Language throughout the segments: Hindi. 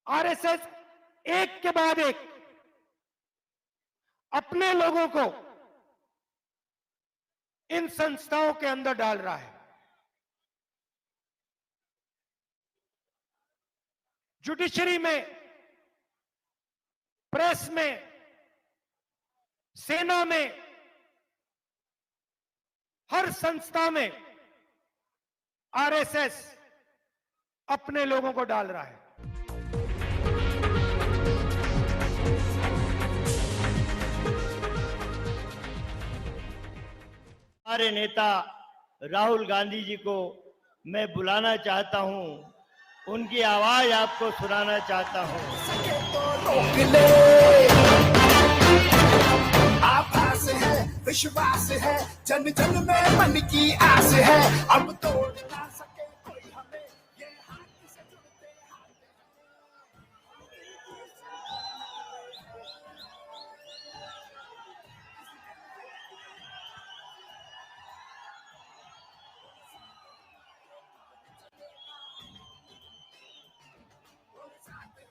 आरएसएस एक के बाद एक अपने लोगों को इन संस्थाओं के अंदर डाल रहा है। जुडिशरी में, प्रेस में, सेना में, हर संस्था में आरएसएस अपने लोगों को डाल रहा है। हमारे नेता राहुल गांधी जी को मैं बुलाना चाहता हूं, उनकी आवाज आपको सुनाना चाहता हूं। आभास है, विश्वास है, जन जन में मन की आस है, अब तोड़ ना सके कोई हमें, ये हाथ से जुड़ते हाथ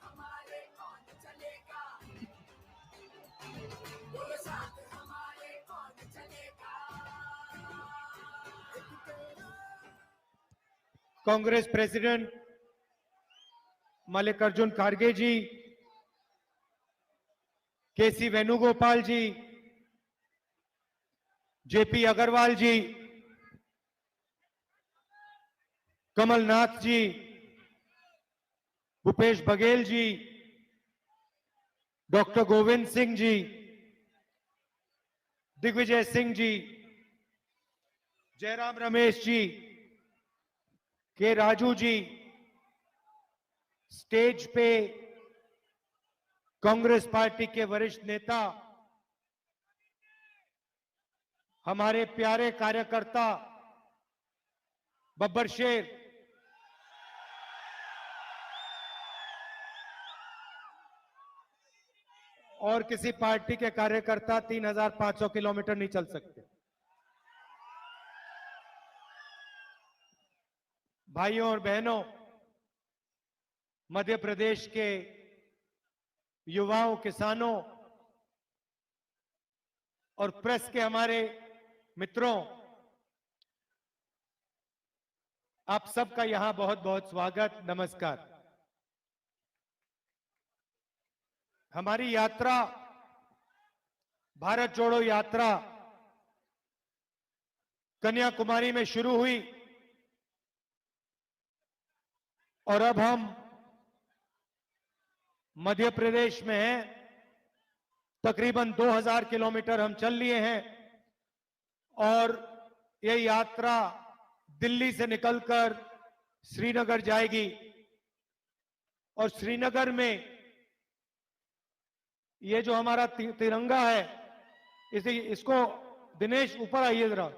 हमारे कौन चलेगा, बोलो साथ हमारे कौन चलेगा। कांग्रेस प्रेसिडेंट मल्लिकार्जुन खड़गे जी, केसी वेणुगोपाल जी, जेपी अग्रवाल जी, कमलनाथ जी, भूपेश बघेल जी, डॉक्टर गोविंद सिंह जी, दिग्विजय सिंह जी, जयराम रमेश जी, के राजू जी, स्टेज पे कांग्रेस पार्टी के वरिष्ठ नेता, हमारे प्यारे कार्यकर्ता बब्बर शेर, और किसी पार्टी के कार्यकर्ता 3500 किलोमीटर नहीं चल सकते। भाइयों और बहनों, मध्य प्रदेश के युवाओं, किसानों और प्रेस के हमारे मित्रों, आप सबका यहां बहुत बहुत स्वागत, नमस्कार। हमारी यात्रा, भारत जोड़ो यात्रा, कन्याकुमारी में शुरू हुई और अब हम मध्य प्रदेश में हैं। तकरीबन 2000 किलोमीटर हम चल लिए हैं और ये यात्रा दिल्ली से निकलकर श्रीनगर जाएगी और श्रीनगर में ये जो हमारा तिरंगा है, इसको दिनेश ऊपर आइए जरा,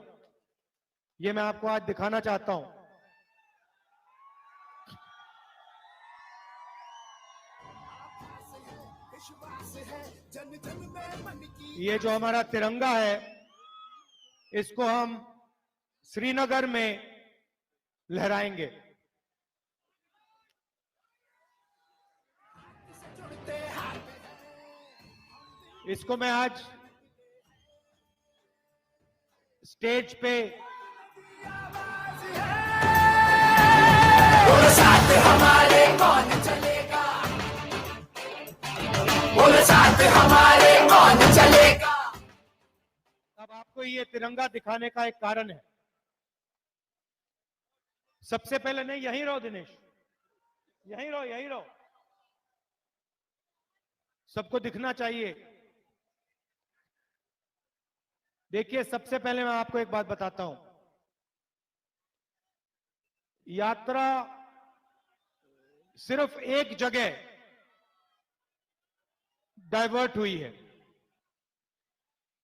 ये मैं आपको आज दिखाना चाहता हूं। ये जो हमारा तिरंगा है, इसको हम श्रीनगर में लहराएंगे। इसको मैं आज स्टेज पे बोलो साथ हमारे कौन चलेगा, बोलो साथ हमारे कौन चलेगा। अब आपको ये तिरंगा दिखाने का एक कारण है। सबसे पहले, नहीं यहीं रहो दिनेश, यहीं रहो, यहीं रहो, सबको दिखना चाहिए। देखिए, सबसे पहले मैं आपको एक बात बताता हूं। यात्रा सिर्फ एक जगह डाइवर्ट हुई है।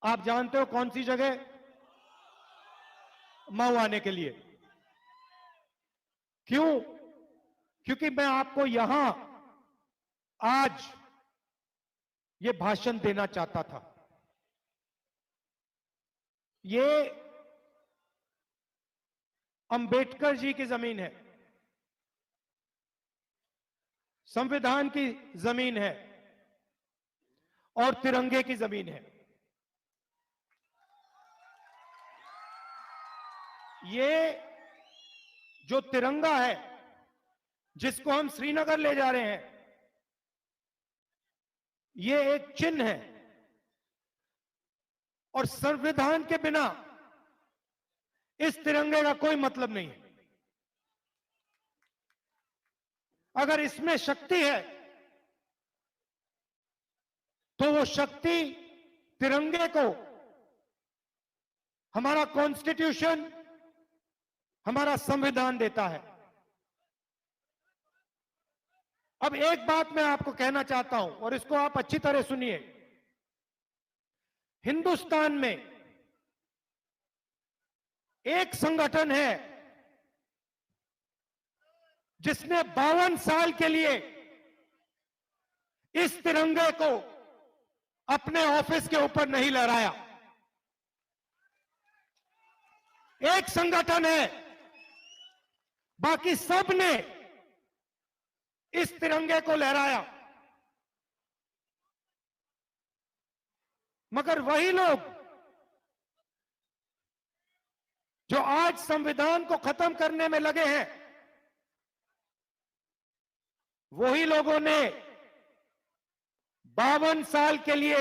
आप जानते हो कौन सी जगह? मऊ आने के लिए। क्यों? क्योंकि मैं आपको यहां आज ये भाषण देना चाहता था। ये अंबेडकर जी की जमीन है। संविधान की जमीन है और तिरंगे की जमीन है। ये जो तिरंगा है जिसको हम श्रीनगर ले जा रहे हैं, ये एक चिन्ह है और संविधान के बिना इस तिरंगे का कोई मतलब नहीं है। अगर इसमें शक्ति है तो वो शक्ति तिरंगे को हमारा कॉन्स्टिट्यूशन, हमारा संविधान देता है। अब एक बात मैं आपको कहना चाहता हूं और इसको आप अच्छी तरह सुनिए। हिंदुस्तान में एक संगठन है जिसने 52 साल के लिए इस तिरंगे को अपने ऑफिस के ऊपर नहीं लहराया। एक संगठन है, बाकी सब ने इस तिरंगे को लहराया। मगर वही लोग जो आज संविधान को खत्म करने में लगे हैं, वही लोगों ने 52 साल के लिए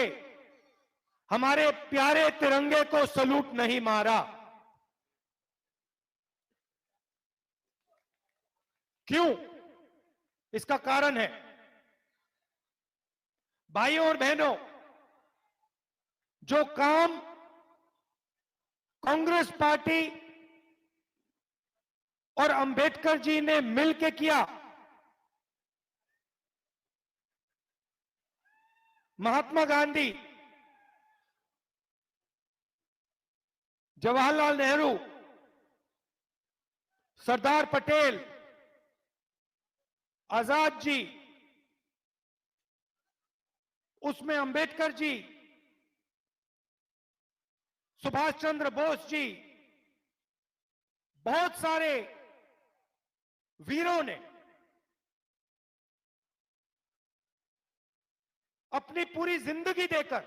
हमारे प्यारे तिरंगे को सलूट नहीं मारा। क्यों? इसका कारण है, भाइयों और बहनों, जो काम कांग्रेस पार्टी और अंबेडकर जी ने मिलकर किया, महात्मा गांधी, जवाहरलाल नेहरू, सरदार पटेल, आजाद जी, उसमें अंबेडकर जी, सुभाष चंद्र बोस जी, बहुत सारे वीरों ने अपनी पूरी जिंदगी देकर,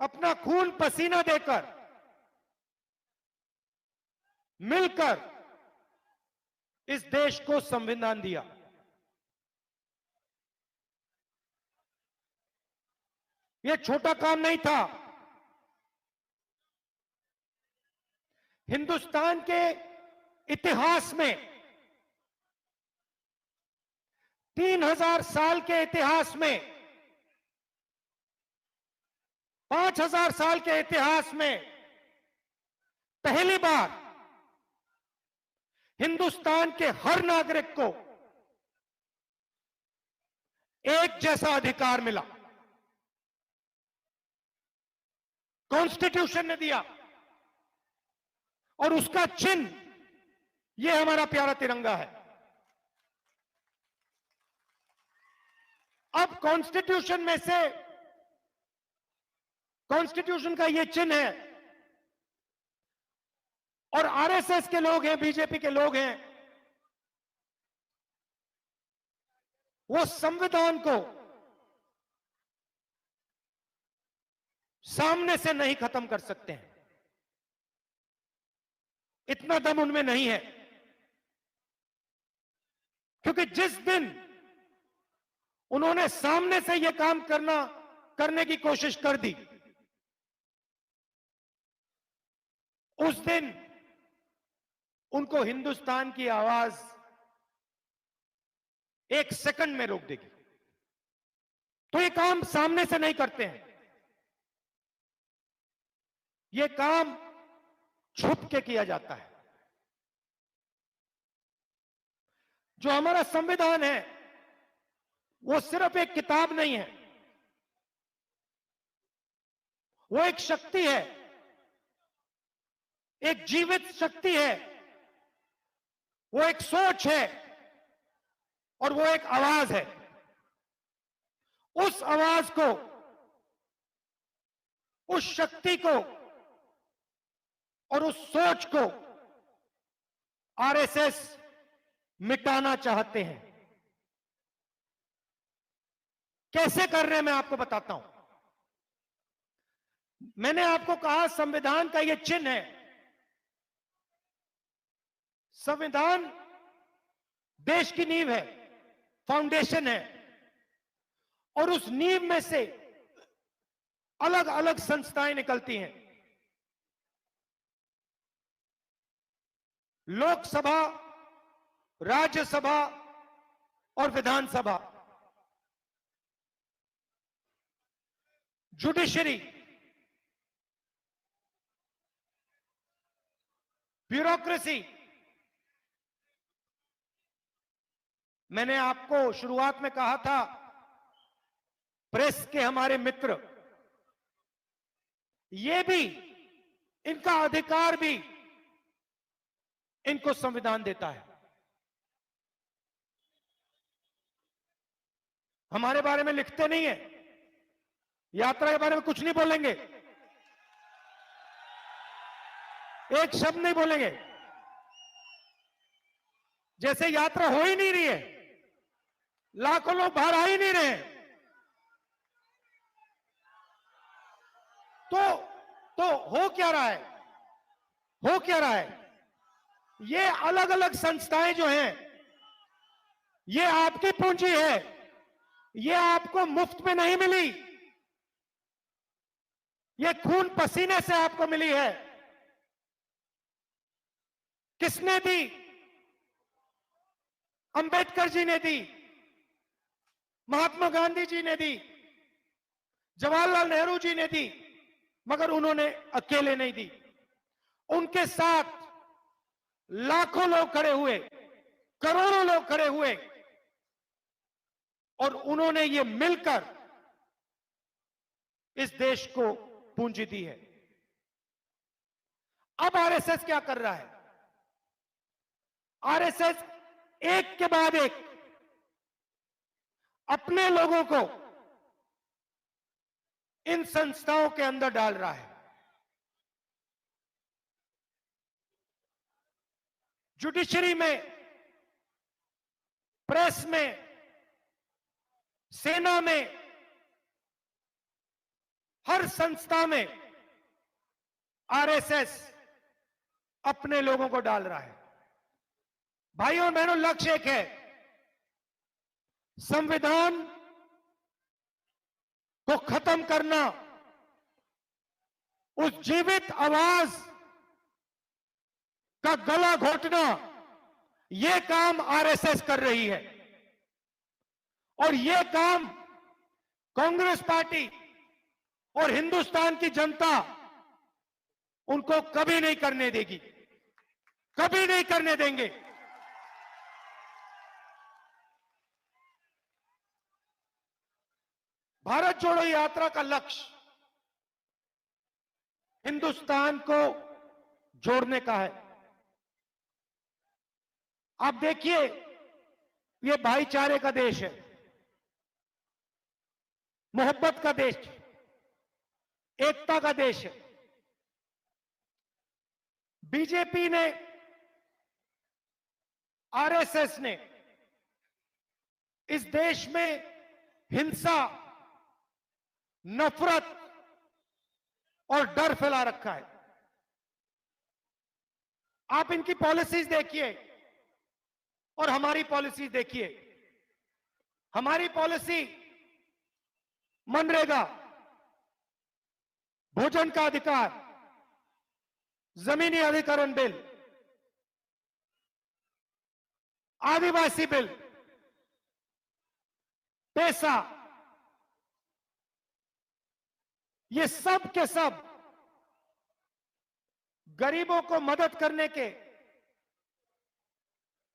अपना खून पसीना देकर, मिलकर इस देश को संविधान दिया। यह छोटा काम नहीं था। हिंदुस्तान के इतिहास में, 3000 साल के इतिहास में, 5000 साल के इतिहास में पहली बार हिंदुस्तान के हर नागरिक को एक जैसा अधिकार मिला। कॉन्स्टिट्यूशन ने दिया और उसका चिन्ह यह हमारा प्यारा तिरंगा है। अब कॉन्स्टिट्यूशन में से, कॉन्स्टिट्यूशन का यह चिन्ह है और आरएसएस के लोग हैं, बीजेपी के लोग हैं, वो संविधान को सामने से नहीं खत्म कर सकते हैं। इतना दम उनमें नहीं है, क्योंकि जिस दिन उन्होंने सामने से यह काम करने की कोशिश कर दी, उस दिन उनको हिंदुस्तान की आवाज 1 सेकंड में रोक देगी। तो ये काम सामने से नहीं करते हैं, ये काम छुप के किया जाता है। जो हमारा संविधान है वो सिर्फ एक किताब नहीं है, वो एक शक्ति है, एक जीवित शक्ति है, वो एक सोच है और वो एक आवाज है। उस आवाज को, उस शक्ति को और उस सोच को आरएसएस मिटाना चाहते हैं। कैसे कर रहे हैं मैं आपको बताता हूं। मैंने आपको कहा संविधान का यह चिन्ह है। संविधान देश की नींव है, फाउंडेशन है, और उस नींव में से अलग अलग संस्थाएं निकलती हैं। लोकसभा, राज्यसभा और विधानसभा। Judiciary, bureaucracy. मैंने आपको शुरुआत में कहा था, प्रेस के हमारे मित्र, ये भी, इनका अधिकार भी इनको संविधान देता है। हमारे बारे में लिखते नहीं है, यात्रा के बारे में कुछ नहीं बोलेंगे, एक शब्द नहीं बोलेंगे, जैसे यात्रा हो ही नहीं रही है, लाखों लोग बाहर आ ही नहीं रहे। तो हो क्या रहा है? हो क्या रहा है? ये अलग अलग संस्थाएं जो हैं, ये आपकी पूंजी है, ये आपको मुफ्त में नहीं मिली, ये खून पसीने से आपको मिली है। किसने दी? अंबेडकर जी ने दी, महात्मा गांधी जी ने दी, जवाहरलाल नेहरू जी ने दी, मगर उन्होंने अकेले नहीं दी। उनके साथ लाखों लोग खड़े हुए, करोड़ों लोग खड़े हुए, और उन्होंने ये मिलकर इस देश को पूंजी दी है। अब आरएसएस क्या कर रहा है? आरएसएस एक के बाद एक अपने लोगों को इन संस्थाओं के अंदर डाल रहा है। जुडिशरी में, प्रेस में, सेना में, हर संस्था में आरएसएस अपने लोगों को डाल रहा है। भाइयों और बहनों, लक्ष्य एक है, संविधान को खत्म करना, उस जीवित आवाज का गला घोटना, यह काम आरएसएस कर रही है। और यह काम कांग्रेस पार्टी और हिंदुस्तान की जनता उनको कभी नहीं करने देगी, कभी नहीं करने देंगे। भारत जोड़ो यात्रा का लक्ष्य हिंदुस्तान को जोड़ने का है। आप देखिए, ये भाईचारे का देश है, मोहब्बत का देश, एकता का देश है। बीजेपी ने, आरएसएस ने इस देश में हिंसा, नफरत और डर फैला रखा है। आप इनकी पॉलिसीज देखिए और हमारी पॉलिसी देखिए। हमारी पॉलिसी मनरेगा, भोजन का अधिकार, जमीनी अधिकरण बिल, आदिवासी बिल, पैसा, ये सब के सब गरीबों को मदद करने के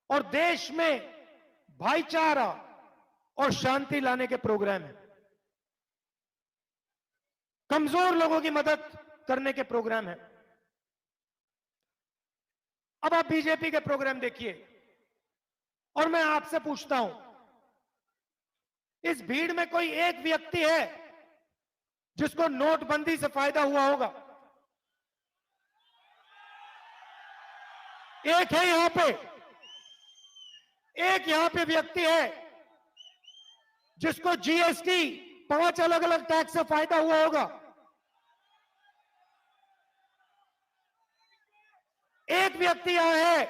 और देश में भाईचारा और शांति लाने के प्रोग्राम है। कमजोर लोगों की मदद करने के प्रोग्राम है। अब आप बीजेपी के प्रोग्राम देखिए और मैं आपसे पूछता हूं, इस भीड़ में कोई एक व्यक्ति है जिसको नोटबंदी से फायदा हुआ होगा? एक है यहां पे? एक यहां पे व्यक्ति है जिसको जीएसटी 5 अलग अलग टैक्स से फायदा हुआ होगा। एक व्यक्ति यहां है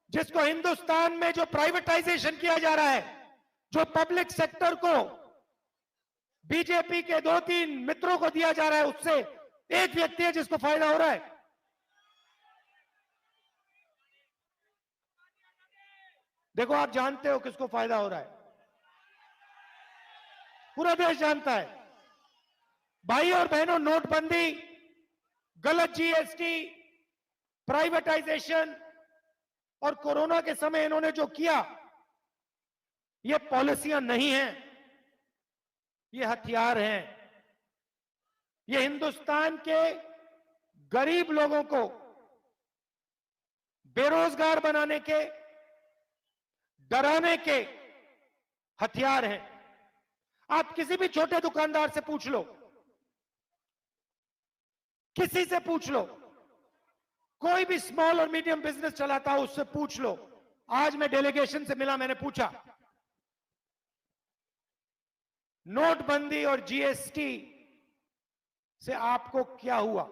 जिसको हिंदुस्तान में जो प्राइवेटाइजेशन किया जा रहा है, जो पब्लिक सेक्टर को बीजेपी के 2-3 मित्रों को दिया जा रहा है, उससे एक व्यक्ति है जिसको फायदा हो रहा है। देखो, आप जानते हो किसको फायदा हो रहा है, पूरा देश जानता है। भाई और बहनों, नोटबंदी, गलत जीएसटी, प्राइवेटाइजेशन और कोरोना के समय इन्होंने जो किया, ये पॉलिसियां नहीं हैं, ये हथियार हैं। ये हिंदुस्तान के गरीब लोगों को बेरोजगार बनाने के, डराने के हथियार हैं। आप किसी भी छोटे दुकानदार से पूछ लो, किसी से पूछ लो, कोई भी स्मॉल और मीडियम बिजनेस चलाता हो उससे पूछ लो। आज मैं डेलीगेशन से मिला, मैंने पूछा नोटबंदी और जीएसटी से आपको क्या हुआ।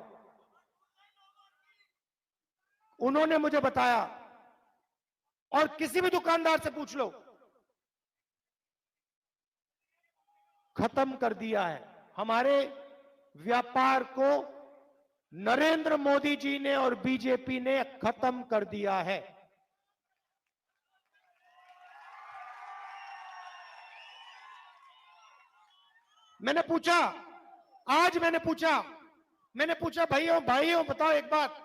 उन्होंने मुझे बताया, और किसी भी दुकानदार से पूछ लो, खत्म कर दिया है। हमारे व्यापार को नरेंद्र मोदी जी ने और बीजेपी ने खत्म कर दिया है। मैंने पूछा, आज मैंने पूछा भाइयों बताओ एक बात,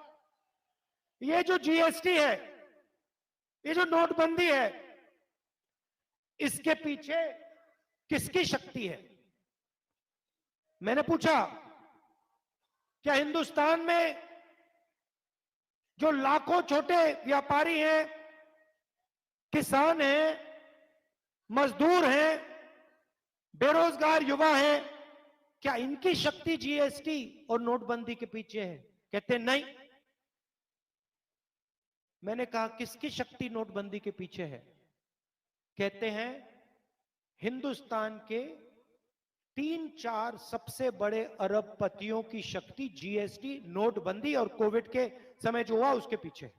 ये जो जीएसटी है, ये जो नोटबंदी है, इसके पीछे किसकी शक्ति है? मैंने पूछा, क्या हिंदुस्तान में जो लाखों छोटे व्यापारी हैं, किसान हैं, मजदूर हैं, बेरोजगार युवा हैं, क्या इनकी शक्ति जीएसटी और नोटबंदी के पीछे है? कहते नहीं। मैंने कहा, किसकी शक्ति नोटबंदी के पीछे है? कहते हैं हिंदुस्तान के 3-4 सबसे बड़े अरबपतियों की शक्ति जीएसटी, नोटबंदी और कोविड के समय जो हुआ उसके पीछे।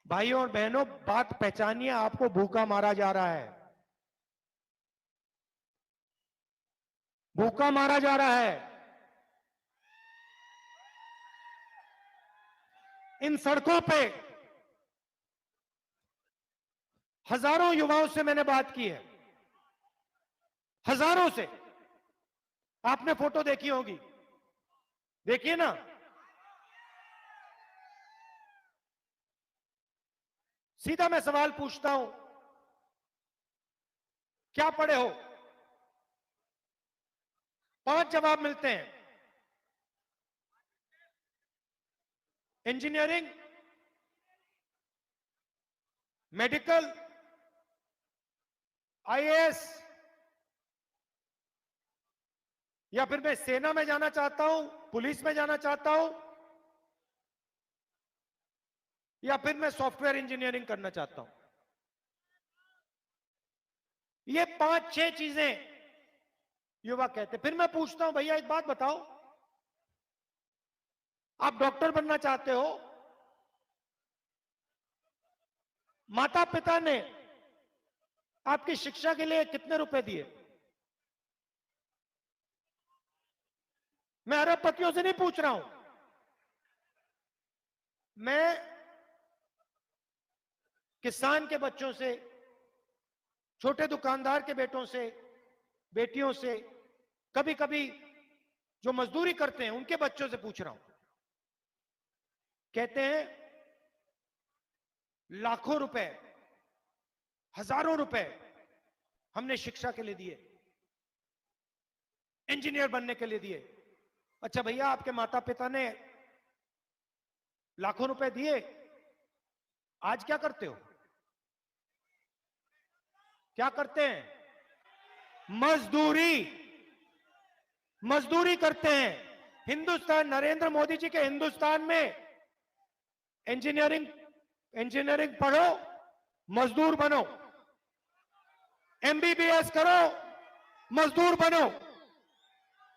भाइयों और बहनों, बात पहचानिए, आपको भूखा मारा जा रहा है, भूखा मारा जा रहा है। इन सड़कों पे हजारों युवाओं से मैंने बात की है, हजारों से। आपने फोटो देखी होगी, देखिए ना। सीधा मैं सवाल पूछता हूं, क्या पढ़े हो? 5 जवाब मिलते हैं। इंजीनियरिंग, मेडिकल, आईएएस, या फिर मैं सेना में जाना चाहता हूं, पुलिस में जाना चाहता हूं, या फिर मैं सॉफ्टवेयर इंजीनियरिंग करना चाहता हूं। ये 5-6 चीजें युवा कहते। फिर मैं पूछता हूं, भैया एक बात बताओ, आप डॉक्टर बनना चाहते हो, माता पिता ने आपकी शिक्षा के लिए कितने रुपए दिए? मैं अरबपतियों से नहीं पूछ रहा हूं, मैं किसान के बच्चों से, छोटे दुकानदार के बेटों से, बेटियों से, कभी कभी जो मजदूरी करते हैं उनके बच्चों से पूछ रहा हूं। कहते हैं लाखों रुपए, हजारों रुपए हमने शिक्षा के लिए दिए, इंजीनियर बनने के लिए दिए। अच्छा भैया, आपके माता पिता ने लाखों रुपए दिए, आज क्या करते हो? क्या करते हैं? मजदूरी करते हैं। हिंदुस्तान, नरेंद्र मोदी जी के हिंदुस्तान में इंजीनियरिंग इंजीनियरिंग पढ़ो, मजदूर बनो। एमबीबीएस करो, मजदूर बनो।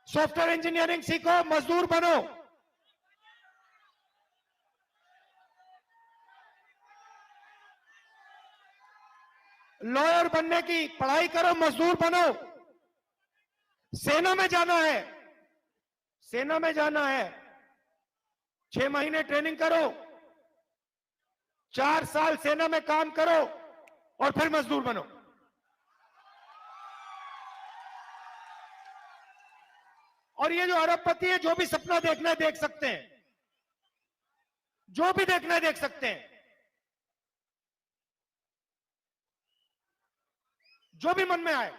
सॉफ्टवेयर इंजीनियरिंग सीखो, मजदूर बनो। लॉयर बनने की पढ़ाई करो, मजदूर बनो। सेना में जाना है, सेना में जाना है, 6 महीने ट्रेनिंग करो, 4 साल सेना में काम करो और फिर मजदूर बनो। और ये जो अरबपति है, जो भी सपना देखना है देख सकते हैं, जो भी देखना है देख सकते हैं, जो भी मन में आए।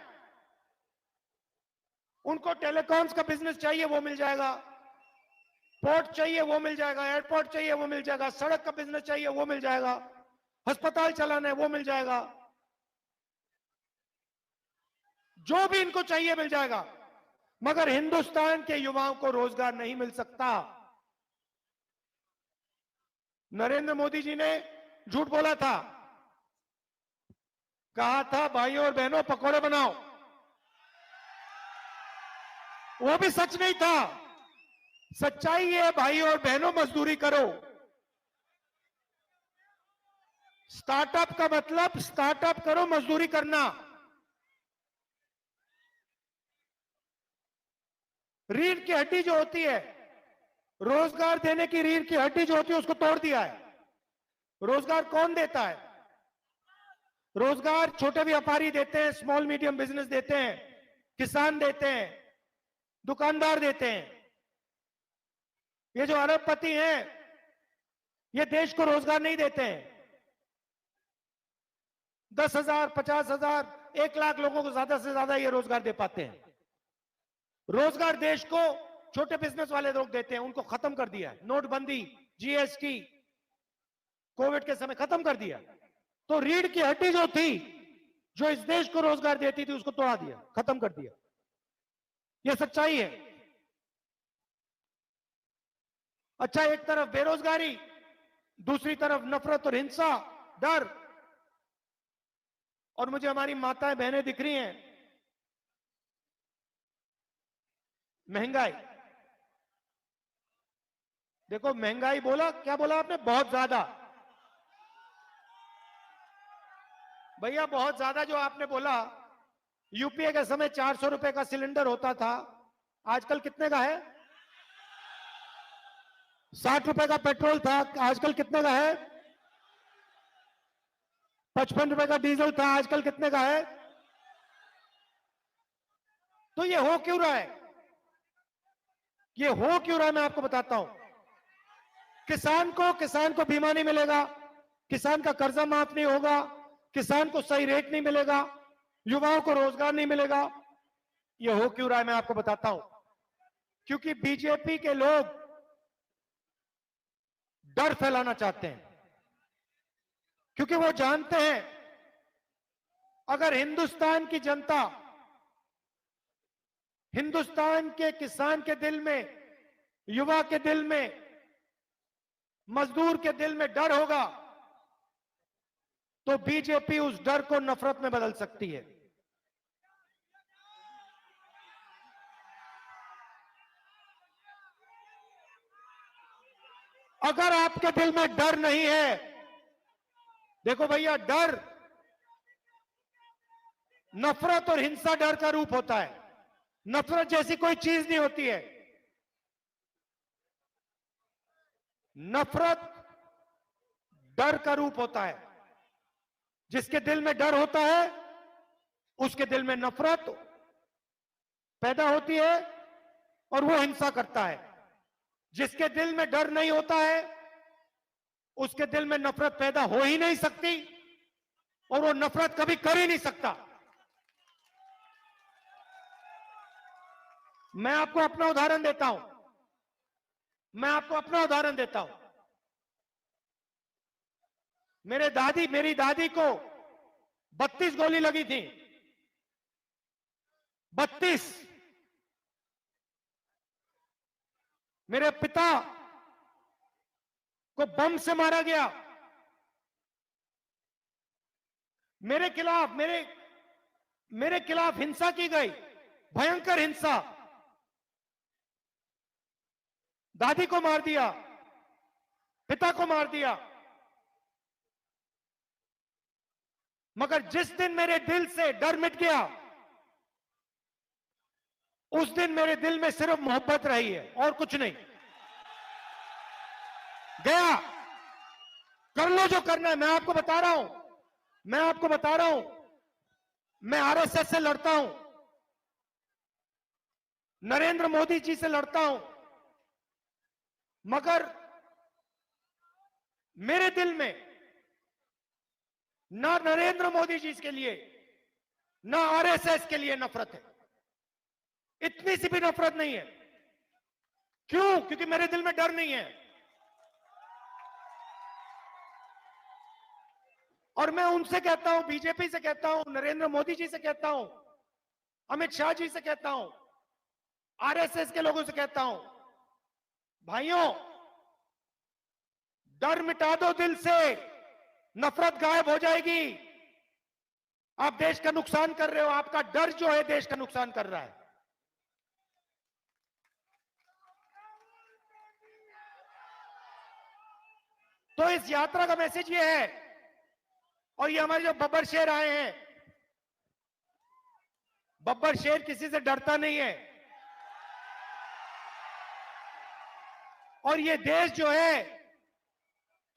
उनको टेलीकॉम्स का बिजनेस चाहिए वो मिल जाएगा, पोर्ट चाहिए वो मिल जाएगा, एयरपोर्ट चाहिए वो मिल जाएगा, सड़क का बिजनेस चाहिए वो मिल जाएगा, अस्पताल चलाना है वो मिल जाएगा, जो भी इनको चाहिए मिल जाएगा। मगर हिंदुस्तान के युवाओं को रोजगार नहीं मिल सकता। नरेंद्र मोदी जी ने झूठ बोला था, कहा था भाइयों और बहनों पकौड़े बनाओ, वो भी सच नहीं था। सच्चाई है भाइयों और बहनों, मजदूरी करो। स्टार्टअप का मतलब स्टार्टअप करो, मजदूरी करना। रीढ़ की हड्डी जो होती है, रोजगार देने की रीढ़ की हड्डी जो होती है, उसको तोड़ दिया है। रोजगार कौन देता है? रोजगार छोटे व्यापारी देते हैं, स्मॉल मीडियम बिजनेस देते हैं, किसान देते हैं, दुकानदार देते हैं। ये जो अरबपति हैं, ये देश को रोजगार नहीं देते हैं। 10,000, 50,000, 1,00,000 लोगों को ज्यादा से ज्यादा ये रोजगार दे पाते हैं। रोजगार देश को छोटे बिजनेस वाले लोग देते हैं, उनको खत्म कर दिया है। नोटबंदी, जीएसटी, कोविड के समय खत्म कर दिया। तो रीढ़ की हड्डी जो थी, जो इस देश को रोजगार देती थी, उसको तोड़ा दिया, खत्म कर दिया। यह सच्चाई है। अच्छा, एक तरफ बेरोजगारी, दूसरी तरफ नफरत और हिंसा, डर। और मुझे हमारी माताएं बहनें दिख रही हैं, महंगाई देखो, महंगाई बोला, क्या बोला आपने? बहुत ज्यादा। भैया बहुत ज्यादा जो आपने बोला, यूपीए के समय 400 रुपए का सिलेंडर होता था, आजकल कितने का है? 60 रुपए का पेट्रोल था, आजकल कितने का है? 55 रुपए का डीजल था, आजकल कितने का है? तो ये हो क्यों रहा है? ये हो क्यों रहा है, मैं आपको बताता हूं। किसान को बीमा नहीं मिलेगा, किसान का कर्जा माफ नहीं होगा, किसान को सही रेट नहीं मिलेगा, युवाओं को रोजगार नहीं मिलेगा। ये हो क्यों रहा है, मैं आपको बताता हूं। क्योंकि बीजेपी के लोग डर फैलाना चाहते हैं, क्योंकि वो जानते हैं अगर हिंदुस्तान की जनता, हिंदुस्तान के किसान के दिल में, युवा के दिल में, मजदूर के दिल में डर होगा, तो बीजेपी उस डर को नफरत में बदल सकती है। अगर आपके दिल में डर नहीं है, देखो भैया, डर नफरत और हिंसा डर का रूप होता है। नफरत जैसी कोई चीज नहीं होती है। नफरत डर का रूप होता है। जिसके दिल में डर होता है, उसके दिल में नफरत पैदा होती है और वो हिंसा करता है। जिसके दिल में डर नहीं होता है, उसके दिल में नफरत पैदा हो ही नहीं सकती और वो नफरत कभी कर ही नहीं सकता। मैं आपको अपना उदाहरण देता हूं, मैं आपको अपना उदाहरण देता हूं। मेरी दादी को 32 गोली लगी थी, 32। मेरे पिता को बम से मारा गया। मेरे खिलाफ हिंसा की गई, भयंकर हिंसा। दादी को मार दिया, पिता को मार दिया। मगर जिस दिन मेरे दिल से डर मिट गया, उस दिन मेरे दिल में सिर्फ मोहब्बत रही है और कुछ नहीं। गया, कर लो जो करना है। मैं आपको बता रहा हूं, मैं आरएसएस से लड़ता हूं, नरेंद्र मोदी जी से लड़ता हूं, मगर मेरे दिल में ना नरेंद्र मोदी जी के लिए, ना आरएसएस के लिए नफरत है। इतनी सी भी नफरत नहीं है। क्यों? क्योंकि मेरे दिल में डर नहीं है। और मैं उनसे कहता हूं, बीजेपी से कहता हूं, नरेंद्र मोदी जी से कहता हूं, अमित शाह जी से कहता हूं, आरएसएस के लोगों से कहता हूं, भाइयों, डर मिटा दो दिल से, नफरत गायब हो जाएगी। आप देश का नुकसान कर रहे हो। आपका डर जो है देश का नुकसान कर रहा है। तो इस यात्रा का मैसेज ये है, और ये हमारे जो बब्बर शेर आए हैं, बब्बर शेर किसी से डरता नहीं है। और ये देश जो है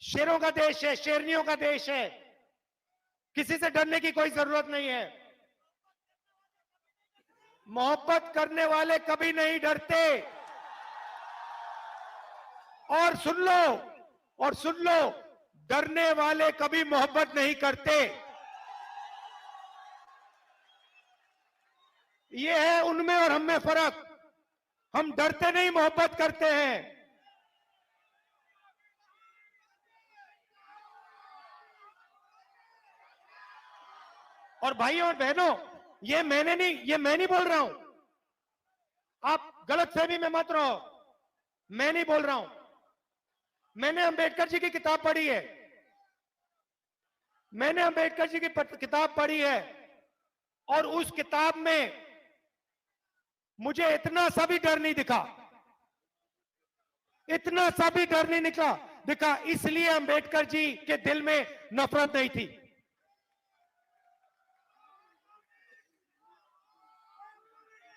शेरों का देश है, शेरनियों का देश है। किसी से डरने की कोई जरूरत नहीं है। मोहब्बत करने वाले कभी नहीं डरते। और सुन लो, डरने वाले कभी मोहब्बत नहीं करते। ये है उनमें और हम में फर्क। हम डरते नहीं, मोहब्बत करते हैं। और भाइयों और बहनों, ये मैं नहीं बोल रहा हूं। आप गलतफहमी में मत रहो। मैं नहीं बोल रहा हूं। मैंने अंबेडकर जी की किताब पढ़ी है। और उस किताब में मुझे इतना सा भी डर नहीं दिखा। इसलिए अंबेडकर जी के दिल में नफरत नहीं थी।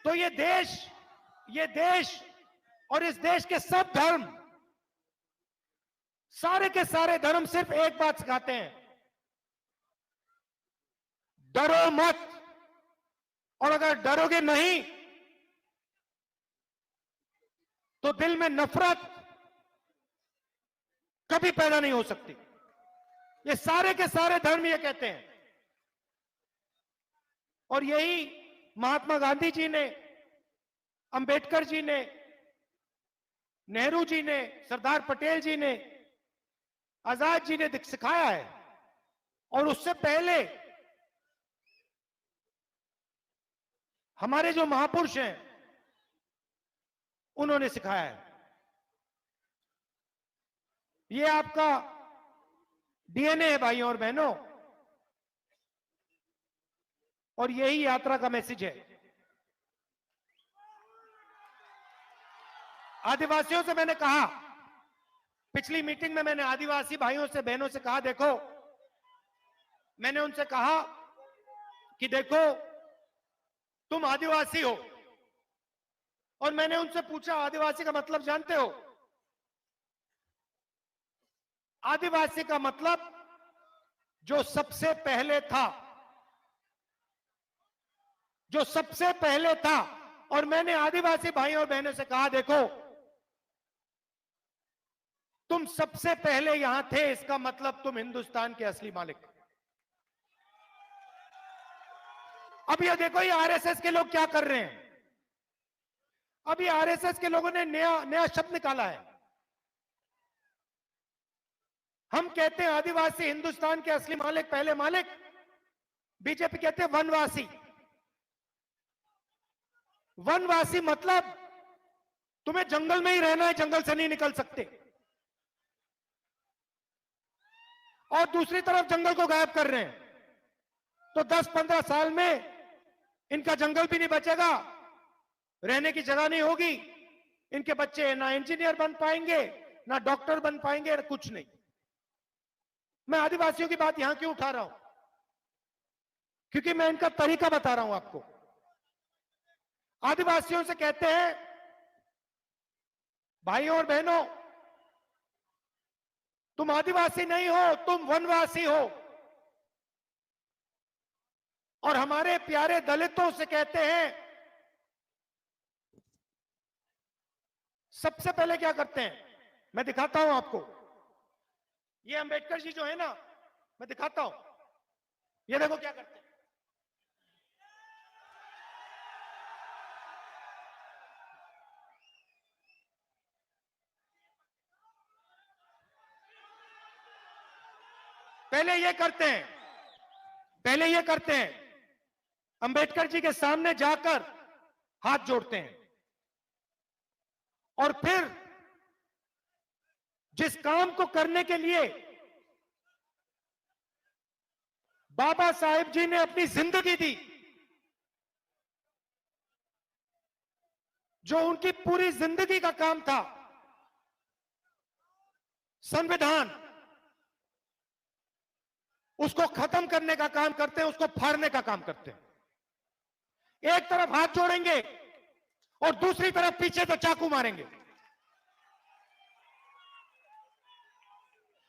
तो ये देश और इस देश के सब धर्म, सारे के सारे धर्म सिर्फ एक बात सिखाते हैं, डरो मत। और अगर डरोगे नहीं तो दिल में नफरत कभी पैदा नहीं हो सकती। ये सारे के सारे धर्म ये कहते हैं। और यही महात्मा गांधी जी ने, अंबेडकर जी ने, नेहरू जी ने, सरदार पटेल जी ने, आजाद जी ने सिखाया है। और उससे पहले हमारे जो महापुरुष हैं उन्होंने सिखाया है। ये आपका डीएनए है भाइयों और बहनों। और यही यात्रा का मैसेज है। आदिवासियों से मैंने कहा, पिछली मीटिंग में मैंने आदिवासी भाइयों से, बहनों से कहा, देखो, मैंने उनसे कहा कि देखो, तुम आदिवासी हो। और मैंने उनसे पूछा, आदिवासी का मतलब जानते हो? आदिवासी का मतलब जो सबसे पहले था। और मैंने आदिवासी भाइयों और बहनों से कहा, देखो, तुम सबसे पहले यहां थे, इसका मतलब तुम हिंदुस्तान के असली मालिक। अब ये देखो, ये आरएसएस के लोग क्या कर रहे हैं। अभी आरएसएस के लोगों ने नया शब्द निकाला है। हम कहते हैं आदिवासी हिंदुस्तान के असली मालिक, पहले मालिक। बीजेपी कहते हैं वनवासी। वनवासी मतलब तुम्हें जंगल में ही रहना है, जंगल से नहीं निकल सकते। और दूसरी तरफ जंगल को गायब कर रहे हैं, तो 10-15 साल में इनका जंगल भी नहीं बचेगा, रहने की जगह नहीं होगी, इनके बच्चे ना इंजीनियर बन पाएंगे, ना डॉक्टर बन पाएंगे, कुछ नहीं। मैं आदिवासियों की बात यहां क्यों उठा रहा हूं? क्योंकि मैं इनका तरीका बता रहा हूं आपको। आदिवासियों से कहते हैं, भाइयों और बहनों, तुम आदिवासी नहीं हो, तुम वनवासी हो। और हमारे प्यारे दलितों से कहते हैं, सबसे पहले क्या करते हैं, मैं दिखाता हूं आपको। ये अंबेडकर जी जो है ना, मैं दिखाता हूं, ये देखो क्या करते हैं। पहले ये करते हैं, पहले ये करते हैं, अंबेडकर जी के सामने जाकर हाथ जोड़ते हैं, और फिर जिस काम को करने के लिए बाबा साहेब जी ने अपनी जिंदगी दी, जो उनकी पूरी जिंदगी का काम था, संविधान, उसको खत्म करने का काम करते हैं, उसको फाड़ने का काम करते हैं। एक तरफ हाथ जोड़ेंगे और दूसरी तरफ पीछे से चाकू मारेंगे।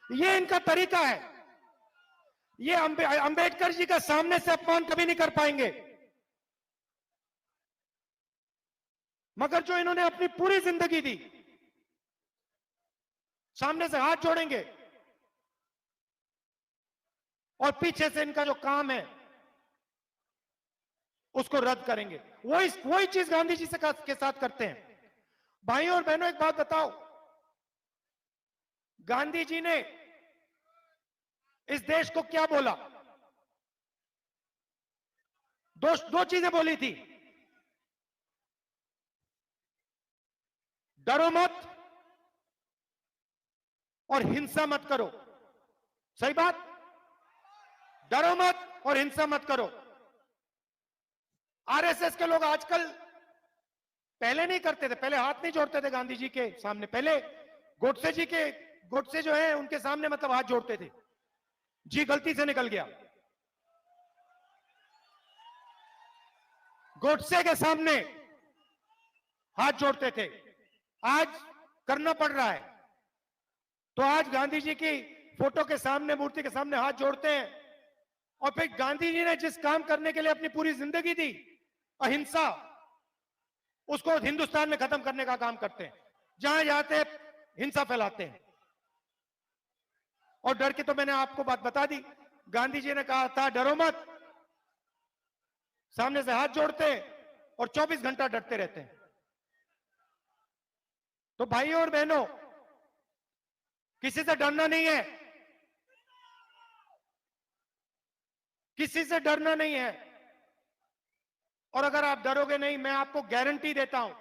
ये इनका तरीका है। ये अंबेडकर जी का सामने से अपमान कभी नहीं कर पाएंगे, मगर जो इन्होंने अपनी पूरी जिंदगी दी, सामने से हाथ जोड़ेंगे और पीछे से इनका जो काम है उसको रद्द करेंगे। वही चीज गांधी जी से के साथ करते हैं। भाइयों और बहनों, एक बात बताओ, गांधी जी ने इस देश को क्या बोला? दो चीजें बोली थी, डरो मत और हिंसा मत करो। सही बात, डरो मत और हिंसा मत करो। आरएसएस के लोग आजकल, पहले नहीं करते थे, पहले हाथ नहीं जोड़ते थे गांधी जी के सामने, पहले गोडसे जो है उनके सामने मतलब हाथ जोड़ते थे। जी गलती से निकल गया, गोडसे के सामने हाथ जोड़ते थे, आज करना पड़ रहा है। तो आज गांधी जी की फोटो के सामने, मूर्ति के सामने हाथ जोड़ते हैं, और फिर गांधी जी ने जिस काम करने के लिए अपनी पूरी जिंदगी दी, अहिंसा, उसको हिंदुस्तान में खत्म करने का काम करते हैं। जहां जाते हिंसा फैलाते हैं। और डर की तो मैंने आपको बात बता दी, गांधी जी ने कहा था डरो मत, सामने से हाथ जोड़ते और 24 घंटा डरते रहते हैं। तो भाइयों और बहनों, किसी से डरना नहीं है, किसी से डरना नहीं है। और अगर आप डरोगे नहीं, मैं आपको गारंटी देता हूं,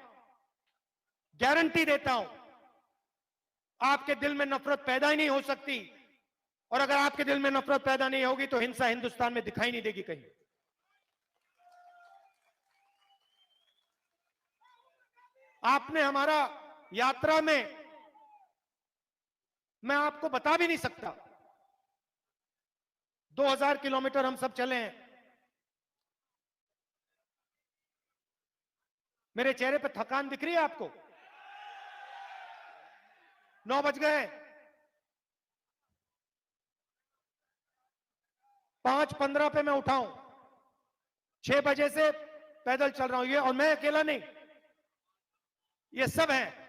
आपके दिल में नफरत पैदा ही नहीं हो सकती। और अगर आपके दिल में नफरत पैदा नहीं होगी तो हिंसा हिंदुस्तान में दिखाई नहीं देगी कहीं। आपने हमारा यात्रा में, मैं आपको बता भी नहीं सकता, 2000 किलोमीटर हम सब चले हैं। मेरे चेहरे पे थकान दिख रही है आपको? 9 बज गए, 5:15 पे मैं उठाऊं, 6 बजे से पैदल चल रहा हूं। ये, और मैं अकेला नहीं, ये सब हैं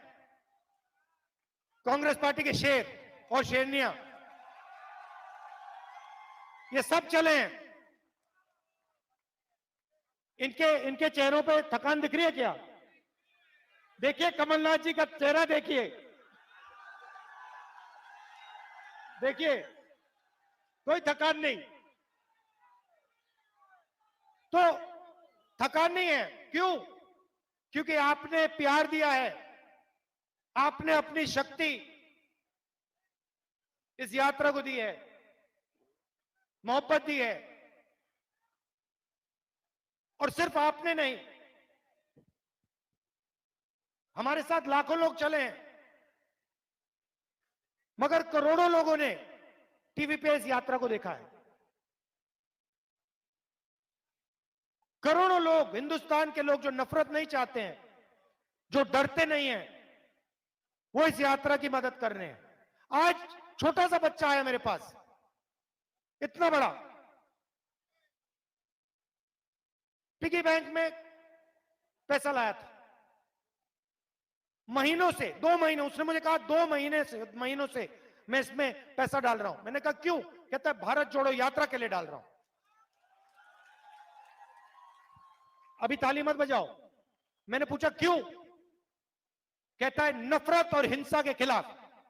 कांग्रेस पार्टी के शेर और शेरनियां, ये सब चले हैं। इनके चेहरों पे थकान दिख रही है क्या? देखिए कमलनाथ जी का चेहरा देखिए, कोई थकान नहीं। तो थकान नहीं है, क्यों? क्योंकि आपने प्यार दिया है, आपने अपनी शक्ति इस यात्रा को दी है। मोहब्बत दी है। और सिर्फ आपने नहीं, हमारे साथ लाखों लोग चले हैं, मगर करोड़ों लोगों ने टीवी पे इस यात्रा को देखा है। करोड़ों लोग, हिंदुस्तान के लोग जो नफरत नहीं चाहते हैं, जो डरते नहीं हैं, वो इस यात्रा की मदद कर रहे हैं। आज छोटा सा बच्चा आया मेरे पास, इतना बड़ा, पिगी बैंक में पैसा लाया था, महीनों से, 2 महीने, उसने मुझे कहा 2 महीनों से मैं इसमें पैसा डाल रहा हूं। मैंने कहा क्यों? कहता है भारत जोड़ो यात्रा के लिए डाल रहा हूं। अभी ताली मत बजाओ। मैंने पूछा क्यों? कहता है नफरत और हिंसा के खिलाफ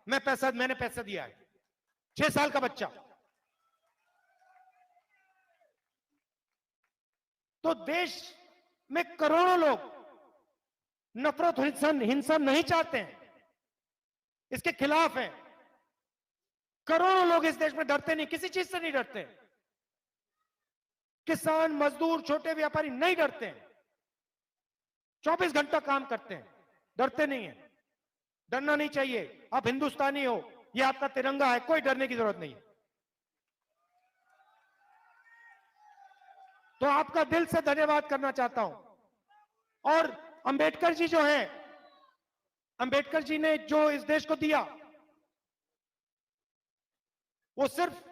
मैंने पैसा दिया है। 6 साल का बच्चा। तो देश में करोड़ों लोग नफरत और हिंसा नहीं चाहते हैं, इसके खिलाफ हैं। करोड़ों लोग इस देश में डरते नहीं, किसी चीज से नहीं डरते। किसान, मजदूर, छोटे व्यापारी नहीं डरते हैं, 24 घंटा काम करते हैं, डरते नहीं है। डरना नहीं चाहिए। आप हिंदुस्तानी हो, ये आपका तिरंगा है, कोई डरने की जरूरत नहीं है। तो आपका दिल से धन्यवाद करना चाहता हूं। और अंबेडकर जी जो हैं, अंबेडकर जी ने जो इस देश को दिया, वो सिर्फ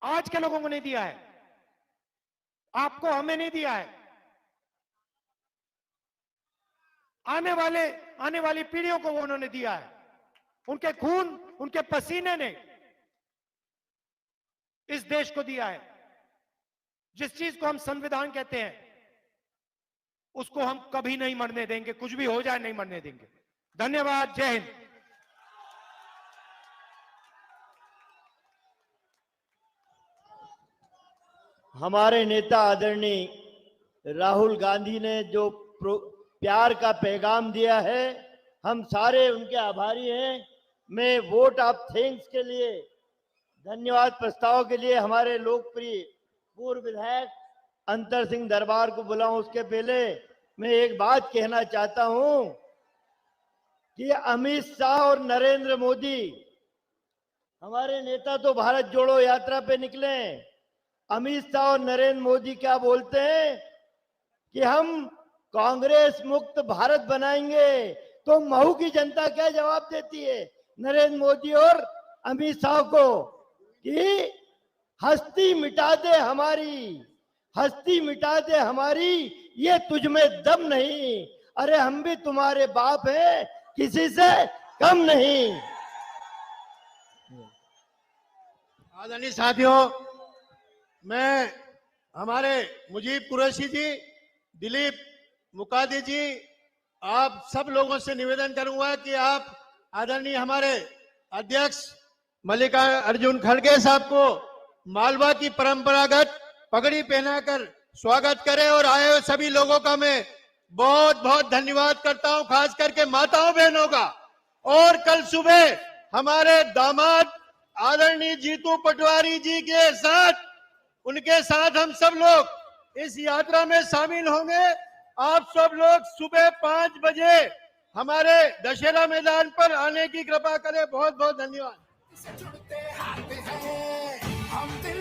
आज के लोगों को नहीं दिया है, आपको, हमें नहीं दिया है। आने वाली पीढ़ियों को वो उन्होंने दिया है। उनके खून, उनके पसीने ने इस देश को दिया है। जिस चीज को हम संविधान कहते हैं, उसको हम कभी नहीं मरने देंगे, कुछ भी हो जाए नहीं मरने देंगे। धन्यवाद। जय हिंद। हमारे नेता आदरणीय राहुल गांधी ने जो प्यार का पैगाम दिया है, हम सारे उनके आभारी हैं। मैं वोट ऑफ थैंक्स के लिए, धन्यवाद प्रस्ताव के लिए हमारे लोकप्रिय पूर्व विधायक अंतर सिंह दरबार को बुलाऊं, उसके पहले मैं एक बात कहना चाहता हूं कि अमित शाह और नरेंद्र मोदी, हमारे नेता तो भारत जोड़ो यात्रा पे निकले। अमित शाह और नरेंद्र मोदी क्या बोलते हैं कि हम कांग्रेस मुक्त भारत बनाएंगे, तो महू की जनता क्या जवाब देती है नरेंद्र मोदी और अमित शाह को कि हस्ती मिटा दे हमारी, हस्ती मिटा दे हमारी, ये तुझ में दम नहीं। अरे हम भी तुम्हारे बाप हैं, किसी से कम नहीं। आदरणीय साथियों, मैं हमारे मुजीब कुरैशी जी, दिलीप मुकादी जी, आप सब लोगों से निवेदन करूंगा कि आप आदरणीय हमारे अध्यक्ष मल्लिकार्जुन खड़गे साहब को मालवा की परंपरागत पगड़ी पहनाकर स्वागत करें। और आए हुए सभी लोगों का मैं बहुत बहुत धन्यवाद करता हूं, खास करके माताओं बहनों का। और कल सुबह हमारे दामाद आदरणीय जीतू पटवारी जी के साथ, उनके साथ हम सब लोग इस यात्रा में शामिल होंगे। आप सब लोग सुबह 5 बजे हमारे दशहरा मैदान पर आने की कृपा करें। बहुत बहुत धन्यवाद। जुड़ते हाथ हैं हम दिल